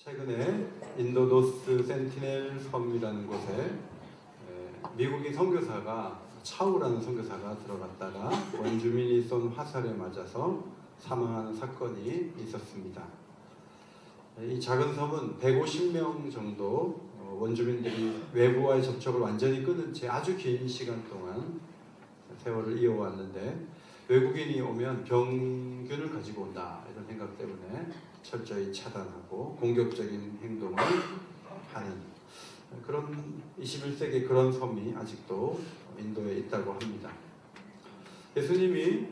최근에 인도 노스 센티넬 섬이라는 곳에 미국인 선교사가 차우라는 선교사가 들어갔다가 원주민이 쏜 화살에 맞아서 사망하는 사건이 있었습니다. 이 작은 섬은 150명 정도 원주민들이 외부와의 접촉을 완전히 끊은 채 아주 긴 시간 동안 세월을 이어왔는데, 외국인이 오면 병균을 가지고 온다 이런 생각 때문에 철저히 차단하고 공격적인 행동을 하는 그런 21세기 그런 섬이 아직도 인도에 있다고 합니다. 예수님이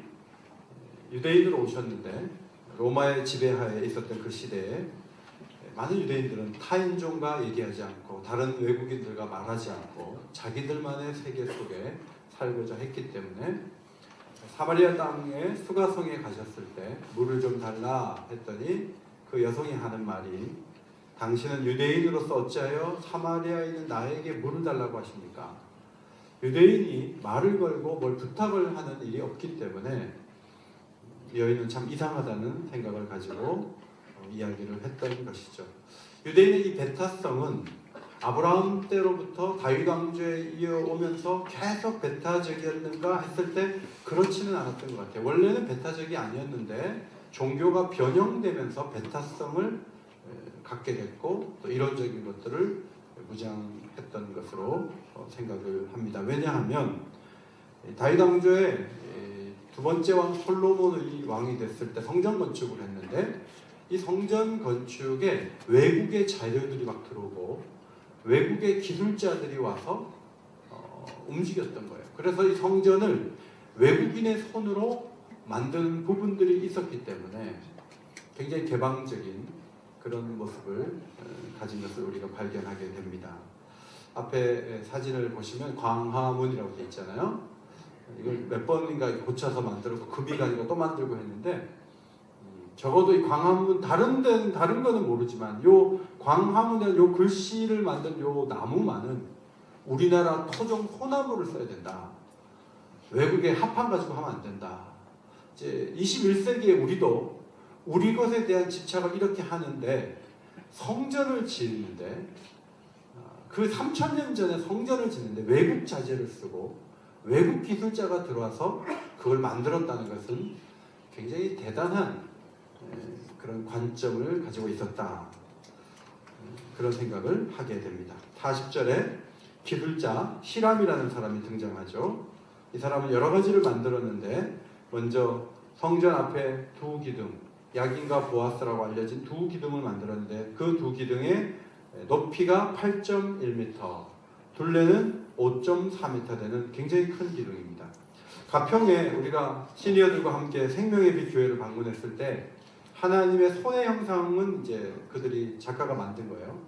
유대인으로 오셨는데 로마의 지배하에 있었던 그 시대에 많은 유대인들은 타인종과 얘기하지 않고 다른 외국인들과 말하지 않고 자기들만의 세계 속에 살고자 했기 때문에 사마리아 땅의 수가성에 가셨을 때 물을 좀 달라 했더니 그 여성이 하는 말이, 당신은 유대인으로서 어찌하여 사마리아에 있는 나에게 물을 달라고 하십니까? 유대인이 말을 걸고 뭘 부탁을 하는 일이 없기 때문에 여인은 참 이상하다는 생각을 가지고 이야기를 했던 것이죠. 유대인의 이 배타성은 아브라함 때로부터 다윗 왕조에 이어오면서 계속 배타적이었는가 했을 때 그렇지는 않았던 것 같아요. 원래는 배타적이 아니었는데 종교가 변형되면서 배타성을 갖게 됐고 또 이론적인 것들을 무장했던 것으로 생각을 합니다. 왜냐하면 다윗 왕조의 두 번째 왕 솔로몬이 왕이 됐을 때 성전 건축을 했는데, 이 성전 건축에 외국의 자료들이 막 들어오고 외국의 기술자들이 와서 움직였던 거예요. 그래서 이 성전을 외국인의 손으로 만든 부분들이 있었기 때문에 굉장히 개방적인 그런 모습을 가진 것을 우리가 발견하게 됩니다. 앞에 사진을 보시면 광화문이라고 되어 있잖아요. 이걸 몇 번인가 고쳐서 만들고 급이가 아니고 또 만들고 했는데, 적어도 이 광화문 다른 데는 다른 거는 모르지만 요 광화문에 요 글씨를 만든 요 나무만은 우리나라 토종 소나무를 써야 된다. 외국의 합판 가지고 하면 안 된다. 이제 21세기에 우리도 우리 것에 대한 집착을 이렇게 하는데, 성전을 짓는데 그 3000년 전에 성전을 짓는데 외국 자재를 쓰고 외국 기술자가 들어와서 그걸 만들었다는 것은 굉장히 대단한 그런 관점을 가지고 있었다. 그런 생각을 하게 됩니다. 40절에 기술자 히람이라는 사람이 등장하죠. 이 사람은 여러 가지를 만들었는데, 먼저 성전 앞에 두 기둥, 야긴과 보아스라고 알려진 두 기둥을 만들었는데, 그 두 기둥의 높이가 8.1m, 둘레는 5.4m 되는 굉장히 큰 기둥입니다. 가평에 우리가 시니어들과 함께 생명의 빛 교회를 방문했을 때 하나님의 손의 형상은 이제 그들이 작가가 만든 거예요.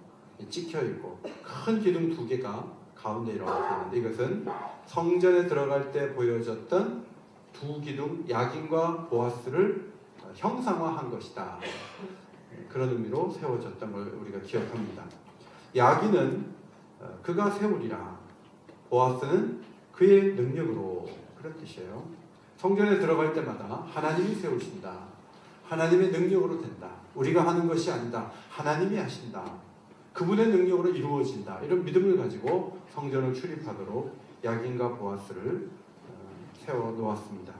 찍혀 있고 큰 기둥 두 개가 가운데 이렇게 있는데, 이것은 성전에 들어갈 때 보여졌던 두 기둥 야긴과 보아스를 형상화한 것이다. 그런 의미로 세워졌던 걸 우리가 기억합니다. 야긴은 그가 세우리라, 보아스는 그의 능력으로, 그런 뜻이에요. 성전에 들어갈 때마다 하나님이 세우신다. 하나님의 능력으로 된다. 우리가 하는 것이 아니다. 하나님이 하신다. 그분의 능력으로 이루어진다. 이런 믿음을 가지고 성전을 출입하도록 야긴과 보아스를 세워 놓았습니다.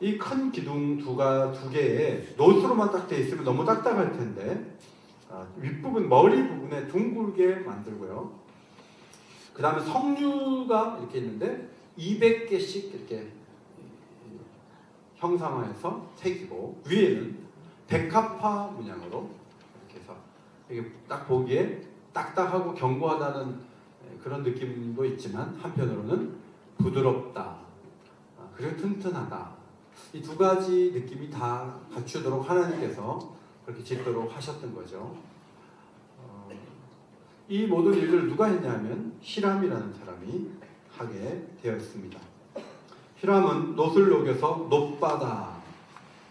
이 큰 기둥 두 개에 노스로만 딱 되어 있으면 너무 딱딱할 텐데 윗부분, 머리 부분에 둥글게 만들고요. 그 다음에 성류가 이렇게 있는데 200개씩 이렇게 형상화해서 새기고, 위에는 백합화 문양으로 이렇게 해서 이게 딱 보기에 딱딱하고 견고하다는 그런 느낌도 있지만 한편으로는 부드럽다, 그리고 튼튼하다, 이 두 가지 느낌이 다 갖추도록 하나님께서 그렇게 짓도록 하셨던 거죠. 이 모든 일을 누가 했냐면 히람이라는 사람이 하게 되었습니다. 히람은 놋을 녹여서 놋바다,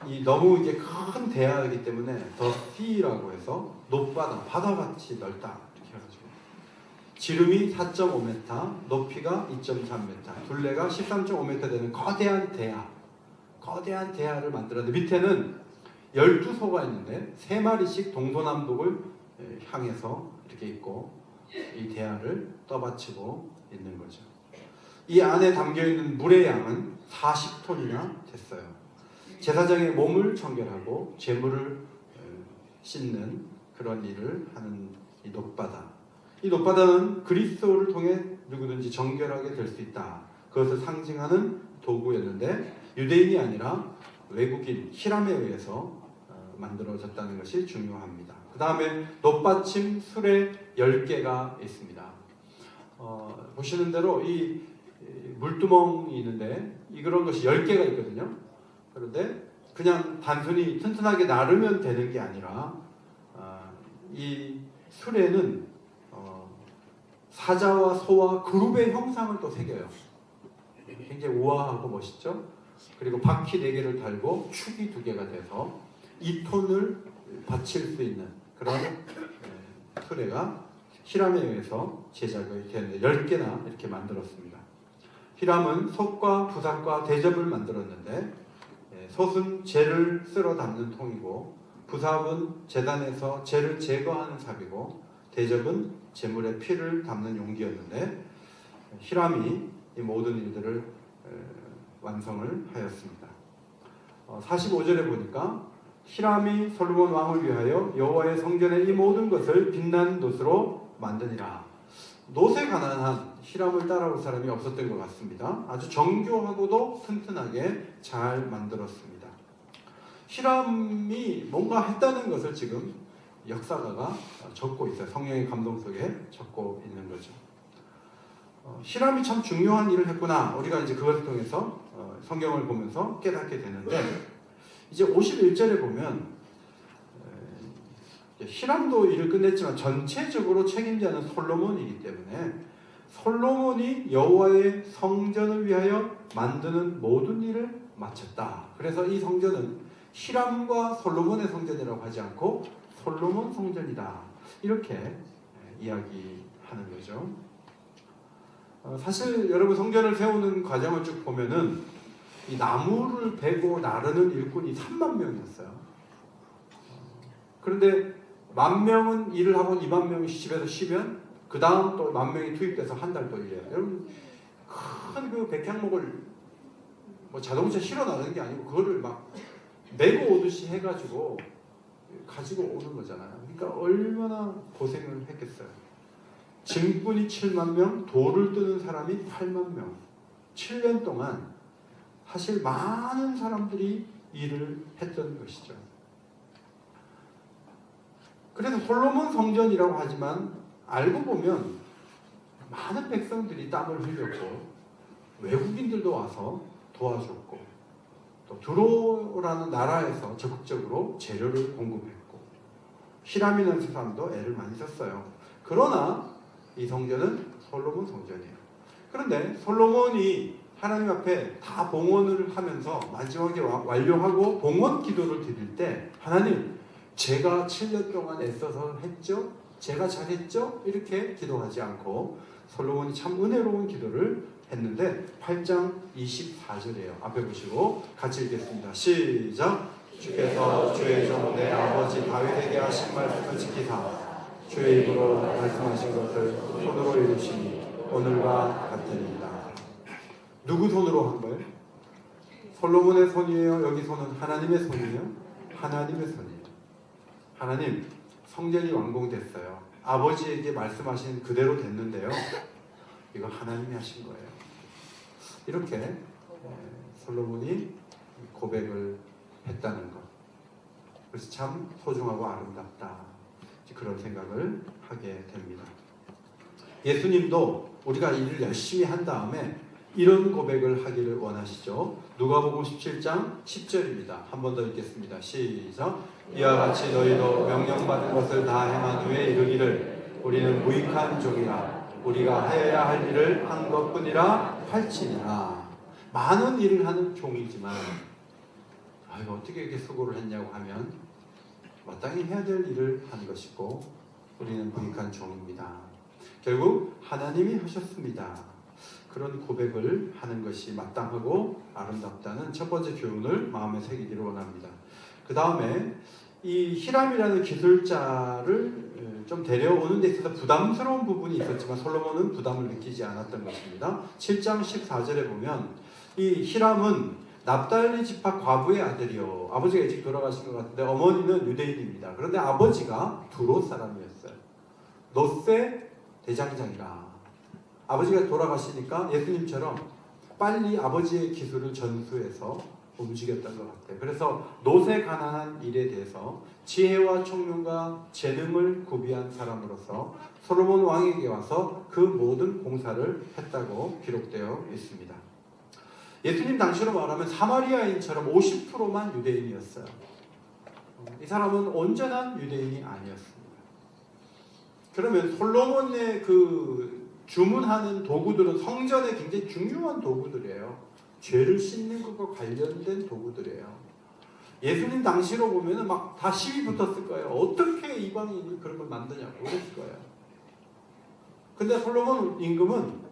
이 너무 이게 큰 대야이기 때문에 더 씨라고 해서 놋바다, 바다같이 넓다 이렇게 해가지고 지름이 4.5m, 높이가 2.3m, 둘레가 13.5m 되는 거대한 대야를 만들었는데, 밑에는 12소가 있는데 3마리씩 동서남북을 향해서 이렇게 있고 이 대야를 떠받치고 있는 거죠. 이 안에 담겨있는 물의 양은 40톤이나 됐어요. 제사장의 몸을 청결하고 제물을 씻는 그런 일을 하는 이 놋바다. 이 놋바다는 그리스도를 통해 누구든지 정결하게 될 수 있다. 그것을 상징하는 도구였는데 유대인이 아니라 외국인 히람에 의해서 만들어졌다는 것이 중요합니다. 그 다음에 놋받침 수레 10개가 있습니다. 보시는 대로 이 물두멍이 있는데 그런 것이 10개가 있거든요. 그런데 그냥 단순히 튼튼하게 나르면 되는 게 아니라 이 수레는 사자와 소와 그룹의 형상을 또 새겨요. 굉장히 우아하고 멋있죠. 그리고 바퀴 4개를 달고 축이 2개가 돼서 2톤을 받칠 수 있는 그런 수레가 히람에 의해서 제작이 되는데 10개나 이렇게 만들었습니다. 히람은 솥과 부삭과 대접을 만들었는데 솥은 재를 쓸어 담는 통이고 부삭은 제단에서 재를 제거하는 삽이고 대접은 제물의 피를 담는 용기였는데 히람이 이 모든 일들을 완성을 하였습니다. 45절에 보니까 히람이 솔로몬 왕을 위하여 여호와의 성전의 이 모든 것을 빛난 놋으로 만드니라. 놋에 관한 히람을 따라올 사람이 없었던 것 같습니다. 아주 정교하고도 튼튼하게 잘 만들었습니다. 히람이 뭔가 했다는 것을 지금 역사가가 적고 있어요. 성령의 감동 속에 적고 있는 거죠. 히람이 참 중요한 일을 했구나. 우리가 이제 그것을 통해서 성경을 보면서 깨닫게 되는데 이제 51절에 보면 히람도 일을 끝냈지만 전체적으로 책임자는 솔로몬이기 때문에 솔로몬이 여호와의 성전을 위하여 만드는 모든 일을 마쳤다. 그래서 이 성전은 히람과 솔로몬의 성전이라고 하지 않고 솔로몬 성전이다. 이렇게 이야기하는 거죠. 사실 여러분 성전을 세우는 과정을 쭉 보면은 이 나무를 베고 나르는 일꾼이 3만 명이었어요. 그런데 10,000명은 일을 하고 20,000명이 시집에서 쉬면 그 다음 또 10,000명이 투입돼서 한 달 또 일해요. 여러분 큰 그 백향목을 뭐 자동차 실어 나르는 게 아니고 그거를 막 메고 오듯이 해가지고 가지고 오는 거잖아요. 그러니까 얼마나 고생을 했겠어요. 증분이 7만 명, 돌을 뜨는 사람이 8만 명. 7년 동안 사실 많은 사람들이 일을 했던 것이죠. 그래서 솔로몬 성전이라고 하지만 알고 보면 많은 백성들이 땀을 흘렸고 외국인들도 와서 도와줬고 또 두로라는 나라에서 적극적으로 재료를 공급했고 히람이라는 사람도 애를 많이 썼어요. 그러나 이 성전은 솔로몬 성전이에요. 그런데 솔로몬이 하나님 앞에 다 봉헌을 하면서 마지막에 완료하고 봉헌 기도를 드릴 때 하나님 제가 7년 동안 애써서 했죠? 제가 잘했죠? 이렇게 기도하지 않고 솔로몬이 참 은혜로운 기도를 했는데 8장 24절이에요. 앞에 보시고 같이 읽겠습니다. 시작! 주께서 주의 종 내 아버지 다윗에게 하신 말씀을 지키사 주의 입으로 말씀하신 것을 손으로 이루시니 오늘과 같으니이다. 누구 손으로 한 거예요? 솔로몬의 손이에요? 여기 손은 하나님의 손이에요? 하나님의 손이에요. 하나님, 성전이 완공됐어요. 아버지에게 말씀하신 그대로 됐는데요. 이거 하나님이 하신 거예요. 이렇게 솔로몬이 고백을 했다는 것. 그래서 참 소중하고 아름답다. 그런 생각을 하게 됩니다. 예수님도 우리가 일을 열심히 한 다음에 이런 고백을 하기를 원하시죠. 누가복음 17장 10절입니다. 한 번 더 읽겠습니다. 시작! 이와 같이 너희도 명령받은 것을 다 행한 후에 이르기를 우리는 무익한 종이라 우리가 하여야 할 일을 한 것뿐이라 할지니라. 많은 일을 하는 종이지만 이거 어떻게 이렇게 수고를 했냐고 하면 마땅히 해야 될 일을 한 것이고 우리는 무익한 종입니다. 결국 하나님이 하셨습니다. 그런 고백을 하는 것이 마땅하고 아름답다는 첫 번째 교훈을 마음에 새기기를 원합니다. 그 다음에 이 히람이라는 기술자를 좀 데려오는 데 있어서 부담스러운 부분이 있었지만 솔로몬은 부담을 느끼지 않았던 것입니다. 7장 14절에 보면 이 히람은 납달리 지파 과부의 아들이요. 아버지가 일찍 돌아가신 것 같은데 어머니는 유대인입니다. 그런데 아버지가 두로 사람이었어요. 롯세 대장장이라. 아버지가 돌아가시니까 예수님처럼 빨리 아버지의 기술을 전수해서 움직였던 것 같아요. 그래서 롯에 관한 일에 대해서 지혜와 총명과 재능을 구비한 사람으로서 솔로몬 왕에게 와서 그 모든 공사를 했다고 기록되어 있습니다. 예수님 당시로 말하면 사마리아인처럼 50%만 유대인이었어요. 이 사람은 온전한 유대인이 아니었습니다. 그러면 솔로몬의 그 주문하는 도구들은 성전에 굉장히 중요한 도구들이에요. 죄를 씻는 것과 관련된 도구들이에요. 예수님 당시로 보면 막 다 시비 붙었을 거예요. 어떻게 이방인이 그런 걸 만드냐고 그랬을 거예요. 근데 솔로몬 임금은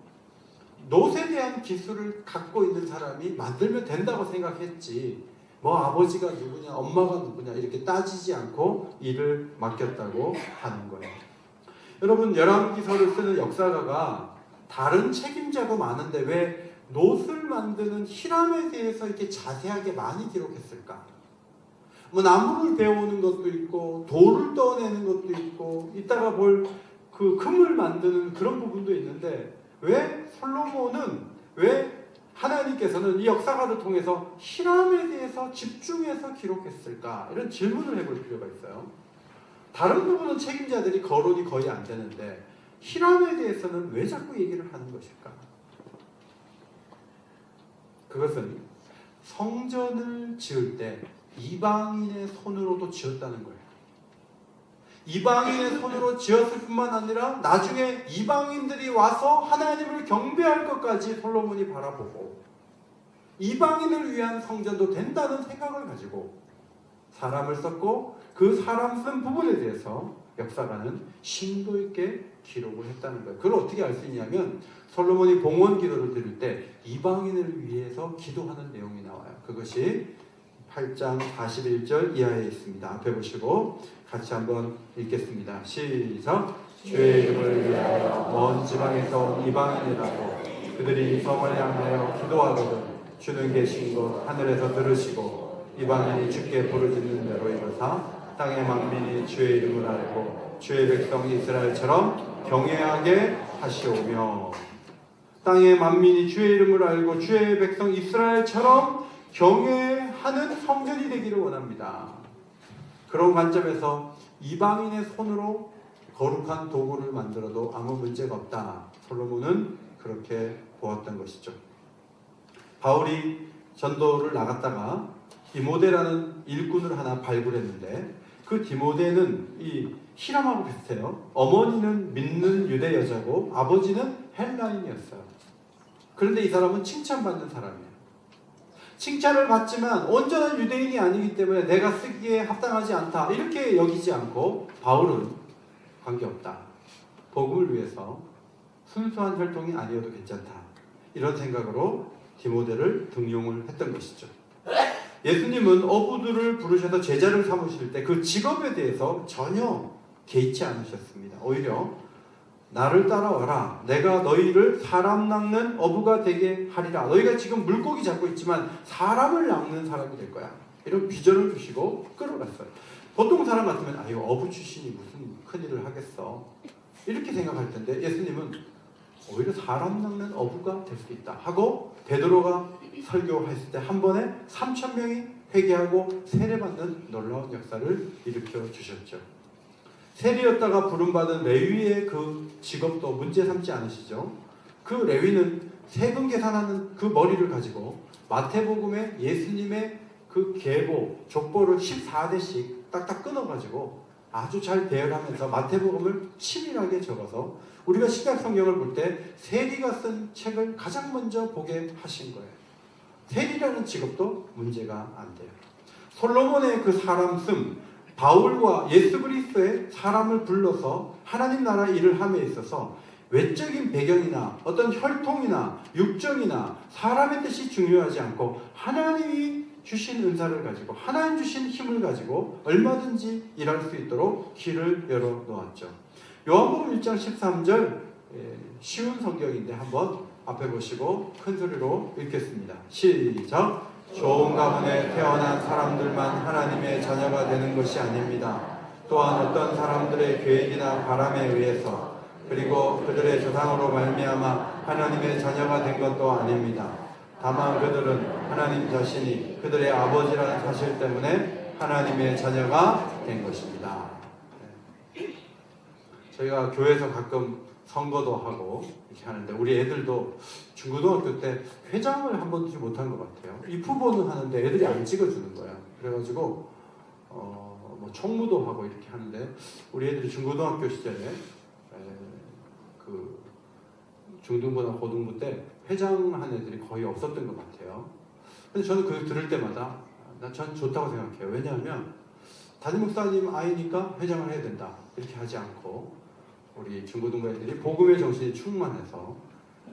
롯에 대한 기술을 갖고 있는 사람이 만들면 된다고 생각했지, 뭐 아버지가 누구냐 엄마가 누구냐 이렇게 따지지 않고 일을 맡겼다고 하는 거예요. 여러분, 열왕기서를 쓰는 역사가가 다른 책임자도 많은데 왜 롯을 만드는 히람에 대해서 이렇게 자세하게 많이 기록했을까? 뭐 나무를 베어오는 것도 있고 돌을 떠내는 것도 있고 이따가 볼 그 금을 만드는 그런 부분도 있는데 왜 솔로몬은, 왜 하나님께서는 이 역사가를 통해서 히람에 대해서 집중해서 기록했을까? 이런 질문을 해볼 필요가 있어요. 다른 부분은 책임자들이 거론이 거의 안 되는데 히람에 대해서는 왜 자꾸 얘기를 하는 것일까? 그것은 성전을 지을 때 이방인의 손으로도 지었다는 거예요. 이방인의 손으로 지었을 뿐만 아니라 나중에 이방인들이 와서 하나님을 경배할 것까지 솔로몬이 바라보고 이방인을 위한 성전도 된다는 생각을 가지고 사람을 썼고 그 사람 쓴 부분에 대해서 역사가는 심도 있게 기록을 했다는 거예요. 그걸 어떻게 알 수 있냐면 솔로몬이 봉헌 기도를 드릴 때 이방인을 위해서 기도하는 내용이 나와요. 그것이 8장 41절 이하에 있습니다. 앞에 보시고 같이 한번 읽겠습니다. 시작. 주의 이름을 위하여 먼 지방에서 온 이방인이라도 그들이 성을 향하여 기도하거든 주는 계신 곳 하늘에서 들으시고 이방인이 주께 부르짖는 대로 이루사 땅의 만민이 주의 이름을 알고 주의 백성 이스라엘처럼 경외하게 하시오며. 땅의 만민이 주의 이름을 알고 주의 백성 이스라엘처럼 경외하는 성전이 되기를 원합니다. 그런 관점에서 이방인의 손으로 거룩한 도구를 만들어도 아무 문제가 없다. 솔로몬은 그렇게 보았던 것이죠. 바울이 전도를 나갔다가 디모데라는 일꾼을 하나 발굴했는데 그 디모데는 이 히람하고 비슷해요. 어머니는 믿는 유대 여자고 아버지는 헬라인이었어요. 그런데 이 사람은 칭찬받는 사람이에요. 칭찬을 받지만 온전한 유대인이 아니기 때문에 내가 쓰기에 합당하지 않다 이렇게 여기지 않고 바울은 관계없다. 복음을 위해서 순수한 혈통이 아니어도 괜찮다. 이런 생각으로 디모데를 등용을 했던 것이죠. 예수님은 어부들을 부르셔서 제자를 삼으실 때 그 직업에 대해서 전혀 개의치 않으셨습니다. 오히려 나를 따라와라. 내가 너희를 사람 낚는 어부가 되게 하리라. 너희가 지금 물고기 잡고 있지만 사람을 낚는 사람이 될 거야. 이런 비전을 주시고 끌어갔어요. 보통 사람 같으면 아유 어부 출신이 무슨 큰일을 하겠어. 이렇게 생각할 텐데 예수님은 오히려 사람 낚는 어부가 될 수 있다 하고 베드로가 설교했을 때 한 번에 3,000명이 회개하고 세례받는 놀라운 역사를 일으켜 주셨죠. 세리였다가 부름받은 레위의 그 직업도 문제 삼지 않으시죠? 그 레위는 세금 계산하는 그 머리를 가지고 마태복음에 예수님의 그 계보, 족보를 14대씩 딱딱 끊어가지고 아주 잘 배열하면서 마태복음을 치밀하게 적어서 우리가 신약 성경을 볼 때 세리가 쓴 책을 가장 먼저 보게 하신 거예요. 세리라는 직업도 문제가 안 돼요. 솔로몬의 그 사람 씀, 바울과 예수 그리스도의 사람을 불러서 하나님 나라 일을 함에 있어서 외적인 배경이나 어떤 혈통이나 육정이나 사람의 뜻이 중요하지 않고 하나님이 주신 은사를 가지고 하나님 주신 힘을 가지고 얼마든지 일할 수 있도록 길을 열어 놓았죠. 요한복음 1장 13절 쉬운 성경인데 한번 앞에 보시고 큰 소리로 읽겠습니다. 시작. 좋은 가문에 태어난 사람들만 하나님의 자녀가 되는 것이 아닙니다. 또한 어떤 사람들의 계획이나 바람에 의해서 그리고 그들의 조상으로 말미암아 하나님의 자녀가 된 것도 아닙니다. 다만 그들은 하나님 자신이 그들의 아버지라는 사실 때문에 하나님의 자녀가 된 것입니다. 저희가 교회에서 가끔 선거도 하고 이렇게 하는데 우리 애들도 중고등학교 때 회장을 한 번도 못한 것 같아요. 입후보는 하는데 애들이 안 찍어주는 거야. 그래가지고 뭐 총무도 하고 이렇게 하는데 우리 애들이 중고등학교 시절에 그 중등부나 고등부 때 회장한 애들이 거의 없었던 것 같아요. 근데 저는 그걸 들을 때마다 전 좋다고 생각해요. 왜냐하면 담임 목사님 아이니까 회장을 해야 된다 이렇게 하지 않고 우리 중고등부 애들이 복음의 정신이 충만해서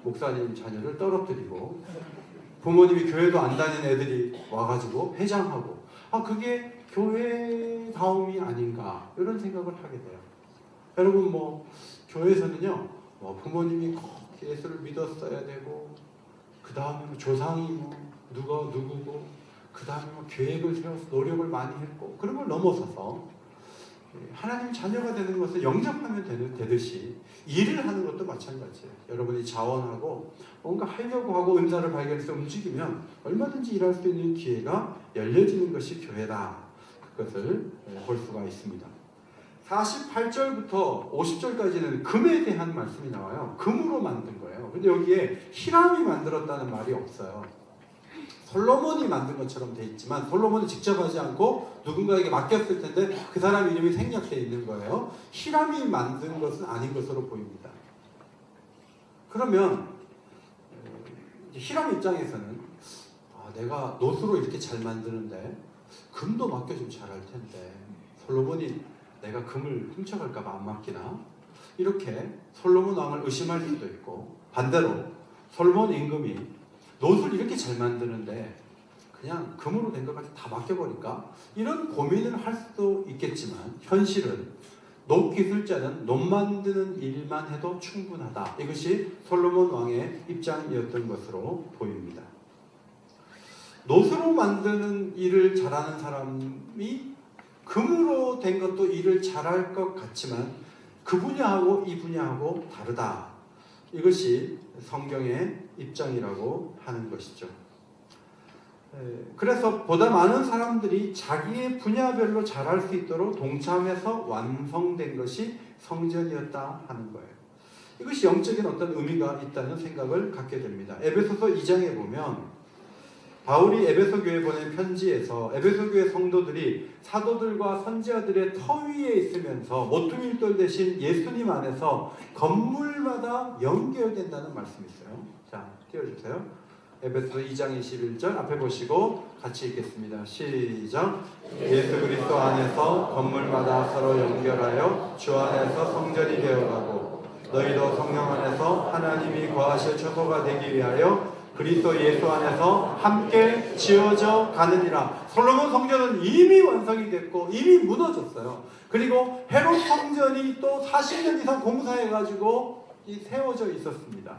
목사님 자녀를 떨어뜨리고 부모님이 교회도 안 다니는 애들이 와가지고 회장하고 그게 교회다움이 아닌가 이런 생각을 하게 돼요. 여러분 뭐 교회에서는요 부모님이 꼭 예수를 믿었어야 되고 그 다음에 조상이 누구고 그 다음에 계획을 세워서 노력을 많이 했고 그런 걸 넘어서서 하나님 자녀가 되는 것은 영접하면 되듯이 일을 하는 것도 마찬가지예요. 여러분이 자원하고 뭔가 하려고 하고 은사를 발견해서 움직이면 얼마든지 일할 수 있는 기회가 열려지는 것이 교회다. 그것을 볼 수가 있습니다. 48절부터 50절까지는 금에 대한 말씀이 나와요. 금으로 만든 거예요. 근데 여기에 히람이 만들었다는 말이 없어요. 솔로몬이 만든 것처럼 돼 있지만 솔로몬이 직접 하지 않고 누군가에게 맡겼을 텐데 그 사람 이름이 생략되어 있는 거예요. 히람이 만든 것은 아닌 것으로 보입니다. 그러면 히람 입장에서는 내가 노수로 이렇게 잘 만드는데 금도 맡겨주면 잘할 텐데 솔로몬이 내가 금을 훔쳐갈까 봐 안 맡기나? 이렇게 솔로몬 왕을 의심할 수도 있고 반대로 솔로몬 임금이 노수를 이렇게 잘 만드는데 그냥 금으로 된 것까지 다 맡겨버릴까? 이런 고민을 할 수도 있겠지만 현실은 녹기술자는 녹 만드는 일만 해도 충분하다. 이것이 솔로몬 왕의 입장이었던 것으로 보입니다. 노수로 만드는 일을 잘하는 사람이 금으로 된 것도 일을 잘할 것 같지만 그 분야하고 이 분야하고 다르다. 이것이 성경의 입장이라고 하는 것이죠. 그래서 보다 많은 사람들이 자기의 분야별로 잘할 수 있도록 동참해서 완성된 것이 성전이었다 하는 거예요. 이것이 영적인 어떤 의미가 있다는 생각을 갖게 됩니다. 에베소서 2장에 보면 바울이 에베소 교회에 보낸 편지에서 에베소 교회 성도들이 사도들과 선지자들의 터 위에 있으면서 모퉁이돌 대신 예수님 안에서 건물마다 연결된다는 말씀이 있어요. 자, 띄워주세요. 에베소 2장 21절 앞에 보시고 같이 읽겠습니다. 시작. 예수 그리스도 안에서 건물마다 서로 연결하여 주 안에서 성전이 되어가고 너희도 성령 안에서 하나님이 거하실 처소가 되기 위하여 그리스도 예수 안에서 함께 지어져 가느니라. 솔로몬 성전은 이미 완성이 됐고 이미 무너졌어요. 그리고 헤롯 성전이 또 40년 이상 공사해가지고 세워져 있었습니다.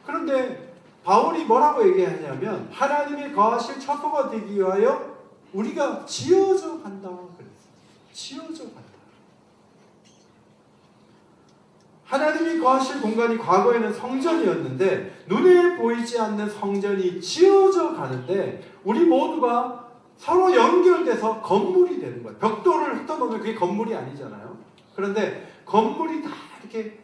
그런데 바울이 뭐라고 얘기하냐면 하나님이 거하실 처소가 되기 위하여 우리가 지어져 간다 그랬어요. 지어져 간다. 하나님이 거하실 공간이 과거에는 성전이었는데 눈에 보이지 않는 성전이 지어져 가는데 우리 모두가 서로 연결돼서 건물이 되는 거예요. 벽돌을 흩어놓으면 그게 건물이 아니잖아요. 그런데 건물이 다 이렇게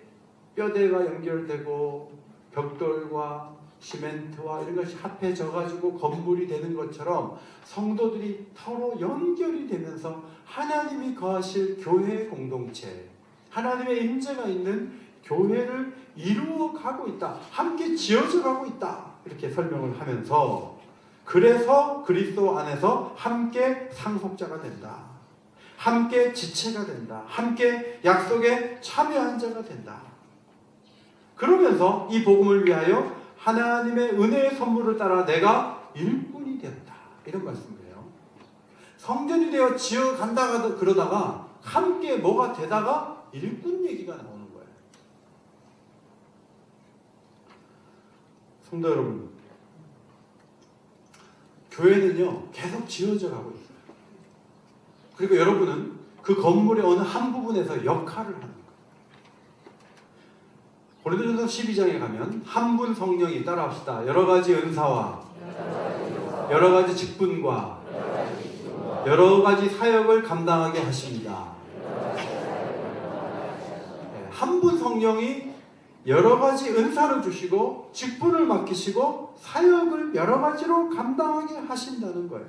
뼈대가 연결되고 벽돌과 시멘트와 이런 것이 합해져 가지고 건물이 되는 것처럼 성도들이 서로 연결이 되면서 하나님이 거하실 교회 공동체, 하나님의 임재가 있는 교회를 이루어가고 있다. 함께 지어져 가고 있다. 이렇게 설명을 하면서 그래서 그리스도 안에서 함께 상속자가 된다. 함께 지체가 된다. 함께 약속에 참여한 자가 된다. 그러면서 이 복음을 위하여 하나님의 은혜의 선물을 따라 내가 일꾼이 되었다. 이런 말씀이에요. 성전이 되어 지어간다 그러다가 함께 뭐가 되다가 일꾼 얘기가 나오는 거예요. 성도 여러분, 교회는요 계속 지어져 가고 있어요. 그리고 여러분은 그 건물의 어느 한 부분에서 역할을 하는 거예요. 고린도전서 12장에 가면 한 분 성령이, 따라합시다, 여러 가지 은사와 여러 가지 직분과 여러 가지 사역을 감당하게 하십니다. 한 분 성령이 여러 가지 은사를 주시고 직분을 맡기시고 사역을 여러 가지로 감당하게 하신다는 거예요.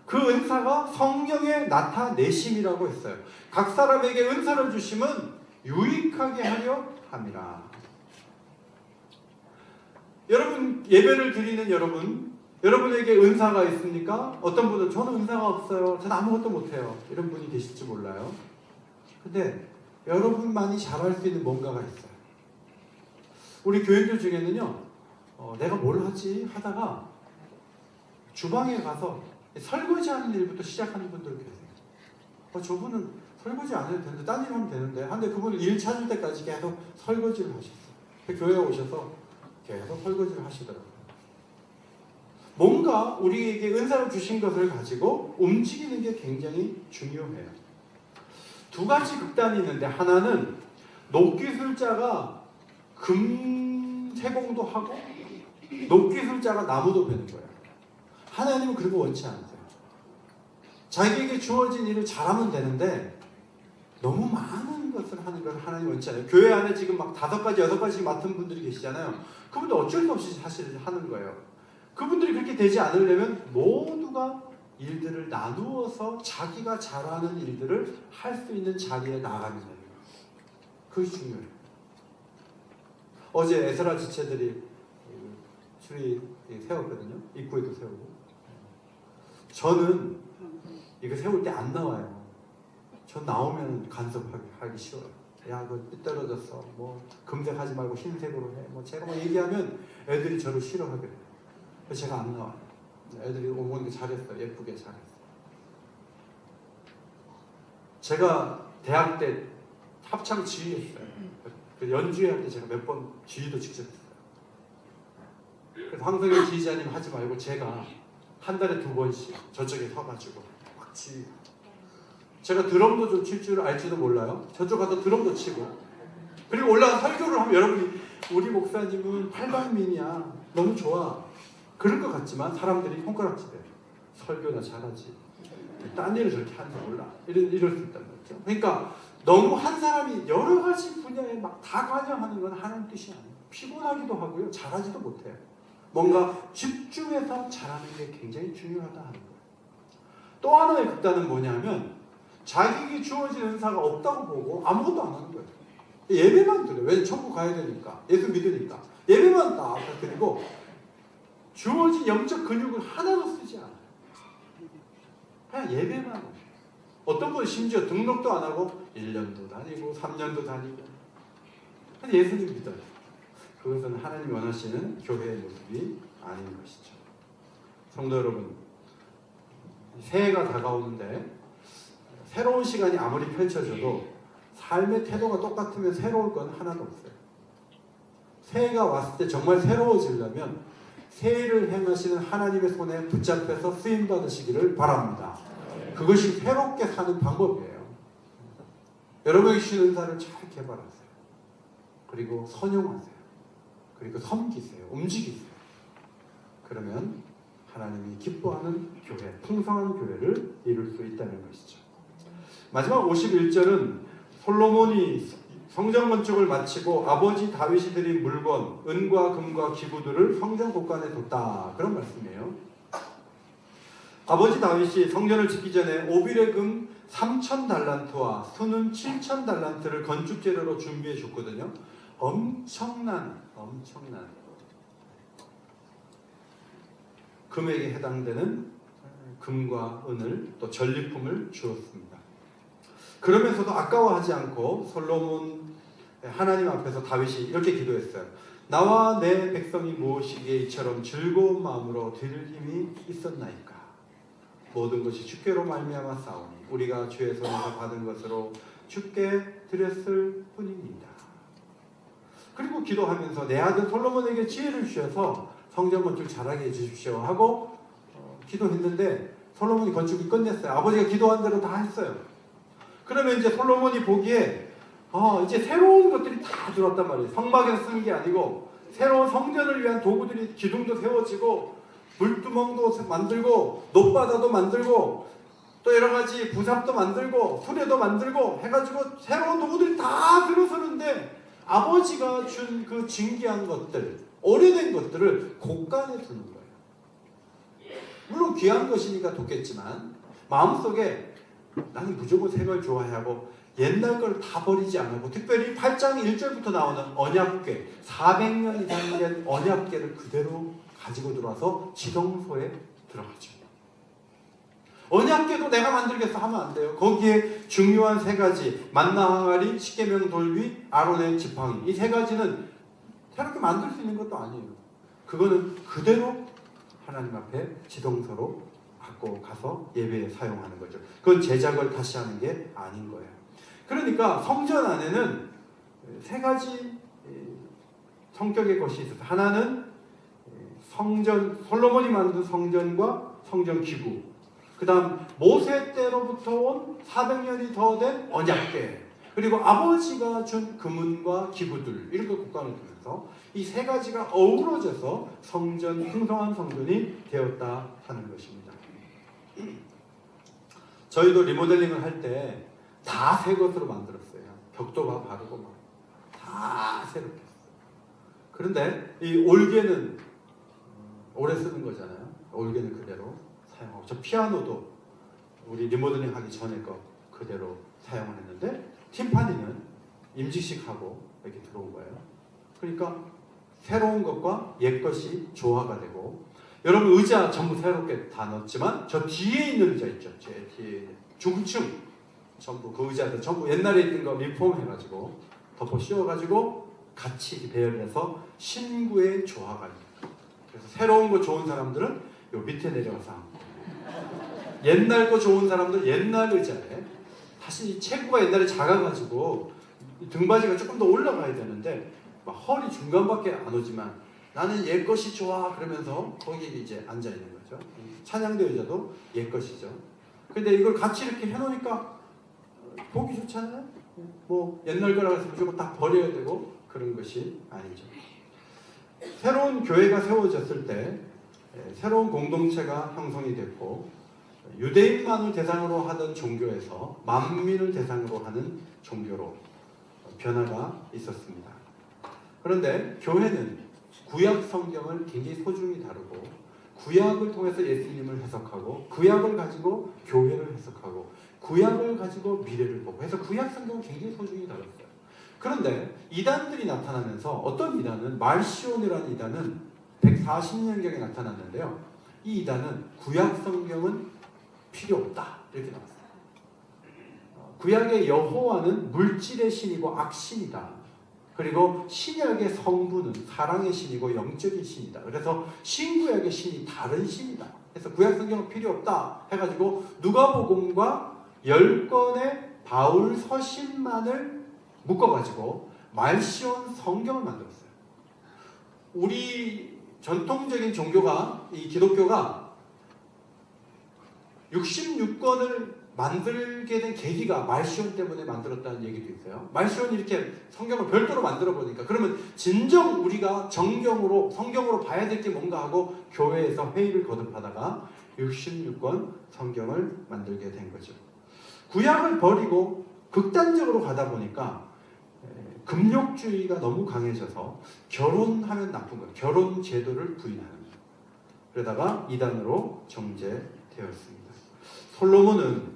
그 은사가 성령의 나타내심이라고 했어요. 각 사람에게 은사를 주심은 유익하게 하려 함이라. 여러분, 예배를 드리는 여러분에게 은사가 있습니까? 어떤 분은 저는 은사가 없어요, 저는 아무것도 못해요, 이런 분이 계실지 몰라요. 근데 여러분만이 잘할 수 있는 뭔가가 있어요. 우리 교인들 중에는요, 내가 뭘 하지 하다가 주방에 가서 설거지하는 일부터 시작하는 분들 계세요. 저분은 설거지 안 해도 되는데 딴 일 하면 되는데, 근데 그분은 일 찾을 때까지 계속 설거지를 하셨어요. 교회에 오셔서 계속 설거지를 하시더라고요. 뭔가 우리에게 은사를 주신 것을 가지고 움직이는 게 굉장히 중요해요. 두 가지 극단이 있는데, 하나는 녹기술자가 세공도 하고 녹기술자가 나무도 베는 거예요. 하나님은 그런 거 원치 않으세요. 자기에게 주어진 일을 잘하면 되는데 너무 많은 것을 하는 걸 하나님 원치 않아요. 교회 안에 지금 막 5가지, 6가지 맡은 분들이 계시잖아요. 그분들 어쩔 수 없이 사실 하는 거예요. 그분들이 그렇게 되지 않으려면 모두가 일들을 나누어서 자기가 잘하는 일들을 할 수 있는 자리에 나가는 거예요. 그것이 중요해요. 어제 에스라 지체들이 수리 세웠거든요. 입구에도 세우고. 저는 이거 세울 때 안 나와요. 전 나오면 간섭하기 쉬워요. 야, 그거 삐뚤어졌어. 뭐 금색하지 말고 흰색으로 해. 뭐 제가 막 얘기하면 애들이 저를 싫어하게 돼요. 그래서 제가 안 나와요. 애들이 오는 게 잘했어요. 예쁘게 잘했어요. 제가 대학 때 합창 지휘했어요. 연주회 할 때 제가 몇 번 지휘도 직접 했어요. 그래서 황성현 지휘자님 하지 말고 제가 한 달에 2번씩 저쪽에 서가지고 막 지휘. 제가 드럼도 좀 칠 줄 알지도 몰라요. 저쪽 가서 드럼도 치고. 그리고 올라가 설교를 하면 여러분이 우리 목사님은 팔방민이야, 너무 좋아, 그럴 것 같지만 사람들이 손가락질해요. 설교나 잘하지, 딴 일을 저렇게 하는지 몰라, 이럴 수 있다는 거죠. 그러니까 너무 한 사람이 여러 가지 분야에 막 다 관여하는 건 하나님 뜻이 아니에요. 피곤하기도 하고요, 잘하지도 못해요. 뭔가 집중해서 잘하는 게 굉장히 중요하다 하는 거예요. 또 하나의 극단은 뭐냐면 자기에게 주어진 은사가 없다고 보고 아무것도 안 하는 거예요. 예배만 드려요. 왜? 천국 가야 되니까, 예수 믿으니까 예배만 딱 드리고 주어진 영적 근육을 하나도 쓰지 않아요. 그냥 예배만 해요. 어떤 분은 심지어 등록도 안 하고 1년도 다니고 3년도 다니고 그냥 예수님 믿어요. 그것은 하나님이 원하시는 교회의 모습이 아닌 것이죠. 성도 여러분, 새해가 다가오는데 새로운 시간이 아무리 펼쳐져도 삶의 태도가 똑같으면 새로울 건 하나도 없어요. 새해가 왔을 때 정말 새로워지려면 새해를 행하시는 하나님의 손에 붙잡혀서 쓰임받으시기를 바랍니다. 그것이 새롭게 사는 방법이에요. 여러분에게 주신 은사를 잘 개발하세요. 그리고 선용하세요. 그리고 섬기세요. 움직이세요. 그러면 하나님이 기뻐하는 교회, 풍성한 교회를 이룰 수 있다는 것이죠. 마지막 51절은 솔로몬이 성전 건축을 마치고 아버지 다윗이 드린 물건, 은과 금과 기구들을 성전 곳간에 뒀다, 그런 말씀이에요. 아버지 다윗이 성전을 짓기 전에 오빌의 금 3,000달란트와 순은 7,000달란트를 건축 재료로 준비해 줬거든요. 엄청난 금액에 해당되는 금과 은을 또 전리품을 주었습니다. 그러면서도 아까워하지 않고 솔로몬 하나님 앞에서 다윗이 이렇게 기도했어요. 나와 내 백성이 무엇이기에 이처럼 즐거운 마음으로 드릴 힘이 있었나이까. 모든 것이 주께로 말미암아 싸우니 우리가 주의 손에서 받은 것으로 주께 드렸을 뿐입니다. 그리고 기도하면서 내 아들 솔로몬에게 지혜를 주셔서 성전 건축 잘하게 해주십시오 하고 기도했는데 솔로몬이 건축을 끝냈어요. 아버지가 기도한 대로 다 했어요. 그러면 이제 솔로몬이 보기에 이제 새로운 것들이 다 들어왔단 말이에요. 성막에서 쓰는 게 아니고 새로운 성전을 위한 도구들이, 기둥도 세워지고 물두멍도 만들고 높바다도 만들고 또 여러가지 부삽도 만들고 수레도 만들고 해가지고 새로운 도구들이 다 들어서는데 아버지가 준 그 진귀한 것들, 오래된 것들을 곳간에 두는 거예요. 물론 귀한 것이니까 뒀겠지만 마음속에 나는 무조건 새 걸 좋아해야 하고 옛날 걸 다 버리지 않고, 특별히 8장 1절부터 나오는 언약궤, 400년 이상 된 언약궤를 그대로 가지고 들어와서 지성소에 들어가죠. 언약궤도 내가 만들겠어 하면 안 돼요. 거기에 중요한 세 가지, 만나 항아리, 십계명 돌비, 아론의 지팡이, 이 세 가지는 새롭게 만들 수 있는 것도 아니에요. 그거는 그대로 하나님 앞에 지성소로 갖고 가서 예배에 사용하는 거죠. 그건 제작을 다시 하는 게 아닌 거예요. 그러니까 성전 안에는 세 가지 성격의 것이 있어요. 하나는 성전, 솔로몬이 만든 성전과 성전 기구, 그 다음 모세 때로부터 온 400년이 더 된 언약궤, 그리고 아버지가 준 금은과 기구들, 이런 걸 곳간에 두면서 이 세 가지가 어우러져서 성전, 풍성한 성전이 되었다 하는 것입니다. 저희도 리모델링을 할 때 다 새 것으로 만들었어요. 벽도가 바르고 막 다 새롭게 했어요. 그런데 이 올개는 오래 쓰는 거잖아요. 올개는 그대로 사용하고, 저 피아노도 우리 리모델링 하기 전에 거 그대로 사용을 했는데 팀파니는 임직식하고 이렇게 들어온 거예요. 그러니까 새로운 것과 옛 것이 조화가 되고, 여러분 의자 전부 새롭게 다 넣었지만 저 뒤에 있는 의자 있죠. 제 뒤에 중층 전부 그 의자들 전부 옛날에 있던 거 리폼해가지고 덮어 씌워가지고 같이 배열해서 신구의 조화가 있어요. 그래서 새로운 거 좋은 사람들은 요 밑에 내려가서 옛날 거 좋은 사람들은 옛날 의자에, 사실 체구가 옛날에 작아가지고 등받이가 조금 더 올라가야 되는데 막 허리 중간밖에 안 오지만 나는 옛 것이 좋아 그러면서 거기에 이제 앉아 있는 거죠. 찬양대 의자도 옛 것이죠. 근데 이걸 같이 이렇게 해놓으니까 보기 좋잖아요. 뭐 옛날 거라 해서 무조건 딱 버려야 되고 그런 것이 아니죠. 새로운 교회가 세워졌을 때 새로운 공동체가 형성이 됐고, 유대인만을 대상으로 하던 종교에서 만민을 대상으로 하는 종교로 변화가 있었습니다. 그런데 교회는 구약 성경을 굉장히 소중히 다루고, 구약을 통해서 예수님을 해석하고, 구약을 가지고 교회를 해석하고, 구약을 가지고 미래를 보고 해서 구약 성경을 굉장히 소중히 다뤘어요. 그런데 이단들이 나타나면서, 어떤 이단은 말시온이라는 이단은 140년경에 나타났는데요. 이 이단은 구약 성경은 필요 없다 이렇게 나왔어요. 구약의 여호와는 물질의 신이고 악신이다. 그리고 신약의 성부는 사랑의 신이고 영적인 신이다. 그래서 신구약의 신이 다른 신이다. 그래서 구약 성경은 필요 없다 해가지고 누가복음과 10권의 바울 서신만을 묶어가지고 말시온 성경을 만들었어요. 우리 전통적인 종교가, 이 기독교가 66권을 만들게 된 계기가 말시온 때문에 만들었다는 얘기도 있어요. 말시온이 이렇게 성경을 별도로 만들어 보니까, 그러면 진정 우리가 정경으로 성경으로 봐야 될 게 뭔가 하고 교회에서 회의를 거듭하다가 66권 성경을 만들게 된 거죠. 구약을 버리고 극단적으로 가다 보니까 금욕주의가 너무 강해져서 결혼하면 나쁜 거예요. 결혼 제도를 부인하는 거예요. 그러다가 이단으로 정제되었습니다. 솔로몬은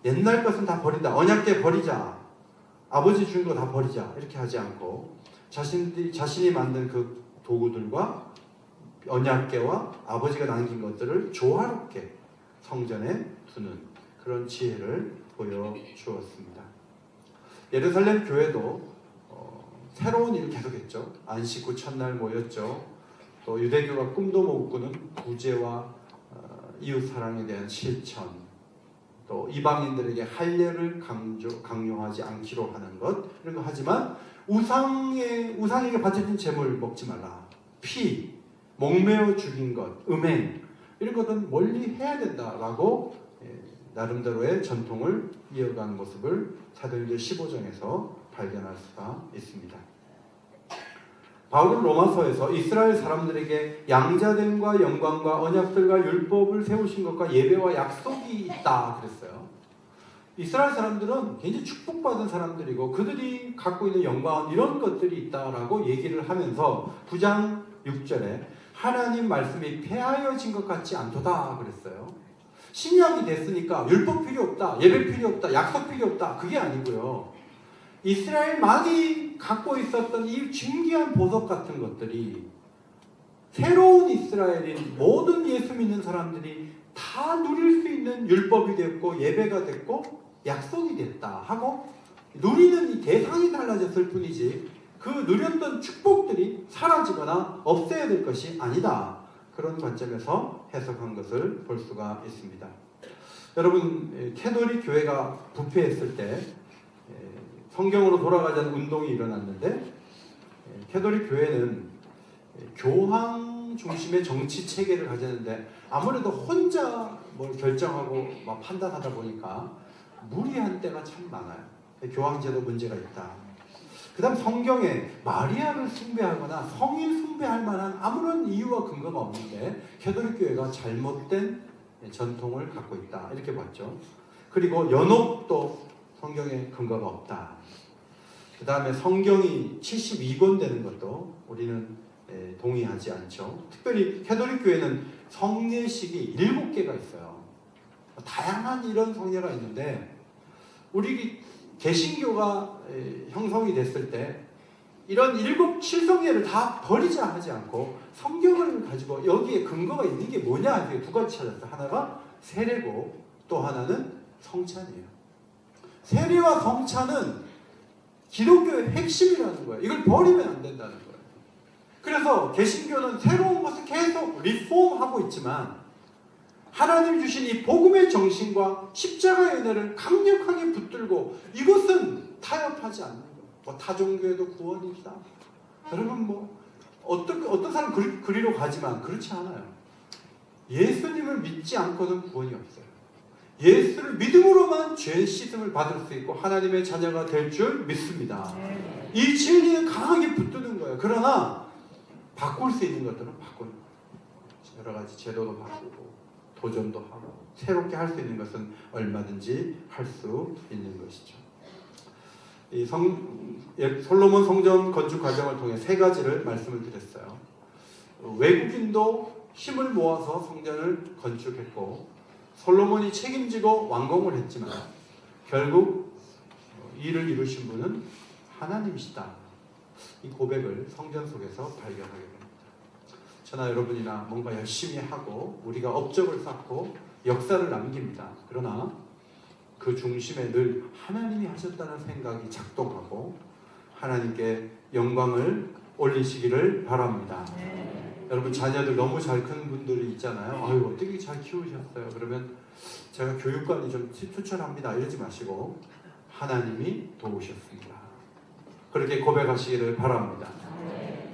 옛날 것은 다 버린다. 언약궤 버리자. 아버지 준 거 다 버리자. 이렇게 하지 않고 자신이 만든 그 도구들과 언약궤와 아버지가 남긴 것들을 조화롭게 성전에 두는 그런 지혜를 보여주었습니다. 예루살렘 교회도 새로운 일을 계속했죠. 안식 후 첫날 모였죠. 또 유대교가 꿈도 못 꾸는 구제와 이웃 사랑에 대한 실천, 또 이방인들에게 할례를 강요하지 않기로 하는 것, 이런 거 하지만 우상에게 바쳐진 재물 먹지 말라, 피, 목매어 죽인 것, 음행, 이런 것은 멀리 해야 된다라고 나름대로의 전통을 이어간 모습을 사도행전 15장에서 발견할 수가 있습니다. 바울은 로마서에서 이스라엘 사람들에게 양자됨과 영광과 언약들과 율법을 세우신 것과 예배와 약속이 있다 그랬어요. 이스라엘 사람들은 굉장히 축복받은 사람들이고 그들이 갖고 있는 영광은 이런 것들이 있다라고 얘기를 하면서 9장 6절에 하나님 말씀이 폐하여진 것 같지 않도다 그랬어요. 신약이 됐으니까 율법 필요 없다, 예배 필요 없다, 약속 필요 없다, 그게 아니고요. 이스라엘만이 갖고 있었던 이 진귀한 보석 같은 것들이 새로운 이스라엘인 모든 예수 믿는 사람들이 다 누릴 수 있는 율법이 됐고 예배가 됐고 약속이 됐다 하고, 누리는 이 대상이 달라졌을 뿐이지 그 누렸던 축복들이 사라지거나 없애야 될 것이 아니다, 그런 관점에서 해석한 것을 볼 수가 있습니다. 여러분, 캐톨릭 교회가 부패했을 때 성경으로 돌아가자는 운동이 일어났는데, 캐톨릭 교회는 교황 중심의 정치 체계를 가졌는데 아무래도 혼자 뭘 결정하고 막 판단하다 보니까 무리한 때가 참 많아요. 교황제도 문제가 있다. 그 다음 성경에 마리아를 숭배하거나 성인 숭배할 만한 아무런 이유와 근거가 없는데 캐톨릭 교회가 잘못된 전통을 갖고 있다, 이렇게 봤죠. 그리고 연옥도 성경에 근거가 없다. 그 다음에 성경이 72권 되는 것도 우리는 동의하지 않죠. 특별히 캐톨릭 교회는 성례식이 7개가 있어요. 다양한 이런 성례가 있는데 우리 개신교가 형성이 됐을 때 이런 7성례를 다 버리자 하지 않고 성경을 가지고 여기에 근거가 있는 게 뭐냐, 이게 두 가지 찾았어요. 하나가 세례고 또 하나는 성찬이에요. 세례와 성찬은 기독교의 핵심이라는 거예요. 이걸 버리면 안 된다는 거예요. 그래서 개신교는 새로운 것을 계속 리폼하고 있지만 하나님 주신 이 복음의 정신과 십자가의 은혜를 강력하게 붙들고 이것은 타협하지 않는 거예요. 뭐 타종교에도 구원이 있다. 여러분, 뭐 어떤 사람 그리로 가지만 그렇지 않아요. 예수님을 믿지 않고는 구원이 없어요. 예수를 믿음으로만 죄 씻음을 받을 수 있고 하나님의 자녀가 될 줄 믿습니다. 이 진리는 강하게 붙드는 거예요. 그러나 바꿀 수 있는 것들은 바꾸는 거예요. 여러 가지 제도도 바꾸고 도전도 하고 새롭게 할 수 있는 것은 얼마든지 할 수 있는 것이죠. 이 솔로몬 성전 건축 과정을 통해 3가지를 말씀을 드렸어요. 외국인도 힘을 모아서 성전을 건축했고 솔로몬이 책임지고 완공을 했지만 결국 일을 이루신 분은 하나님이시다. 이 고백을 성전 속에서 발견하게 됩니다. 저나 여러분이나 뭔가 열심히 하고 우리가 업적을 쌓고 역사를 남깁니다. 그러나 그 중심에 늘 하나님이 하셨다는 생각이 작동하고 하나님께 영광을 올리시기를 바랍니다. 여러분, 자녀들 너무 잘 큰 분들이 있잖아요. 아유, 어떻게 잘 키우셨어요? 그러면 제가 교육관이 좀 추천합니다, 이러지 마시고 하나님이 도우셨습니다. 그렇게 고백하시기를 바랍니다.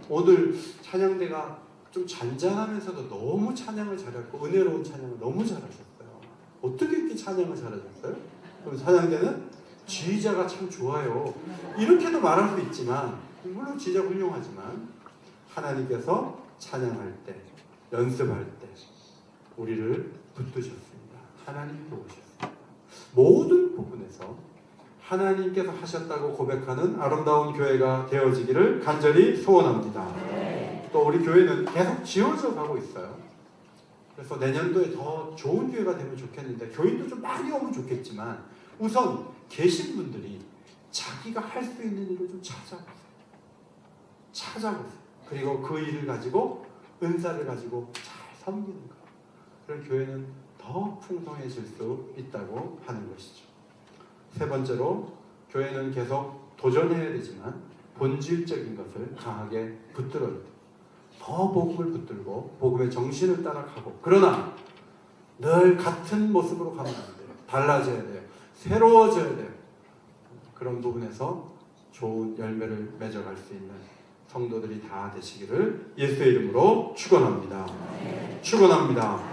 오늘 찬양대가 좀 잔잔하면서도 너무 찬양을 잘했고 은혜로운 찬양을 너무 잘하셨어요. 어떻게 이렇게 찬양을 잘하셨어요? 그럼 찬양대는 지휘자가 참 좋아요, 이렇게도 말할 수 있지만, 물론 지휘자 훌륭하지만 하나님께서 찬양할 때, 연습할 때 우리를 붙드셨습니다. 하나님이 도우셨습니다. 모든 부분에서 하나님께서 하셨다고 고백하는 아름다운 교회가 되어지기를 간절히 소원합니다. 또 우리 교회는 계속 지어져 가고 있어요. 그래서 내년도에 더 좋은 교회가 되면 좋겠는데, 교인도 좀 많이 오면 좋겠지만 우선 계신 분들이 자기가 할 수 있는 일을 좀 찾아보세요. 그리고 그 일을 가지고 은사를 가지고 잘 섬기는 것. 그런 교회는 더 풍성해질 수 있다고 하는 것이죠. 3번째로, 교회는 계속 도전해야 되지만 본질적인 것을 강하게 붙들어야 돼요. 더 복음을 붙들고 복음의 정신을 따라가고, 그러나 늘 같은 모습으로 가면 안 돼요. 달라져야 돼요. 새로워져야 돼요. 그런 부분에서 좋은 열매를 맺어갈 수 있는 성도들이 다 되시기를 예수의 이름으로 축원합니다. 축원합니다.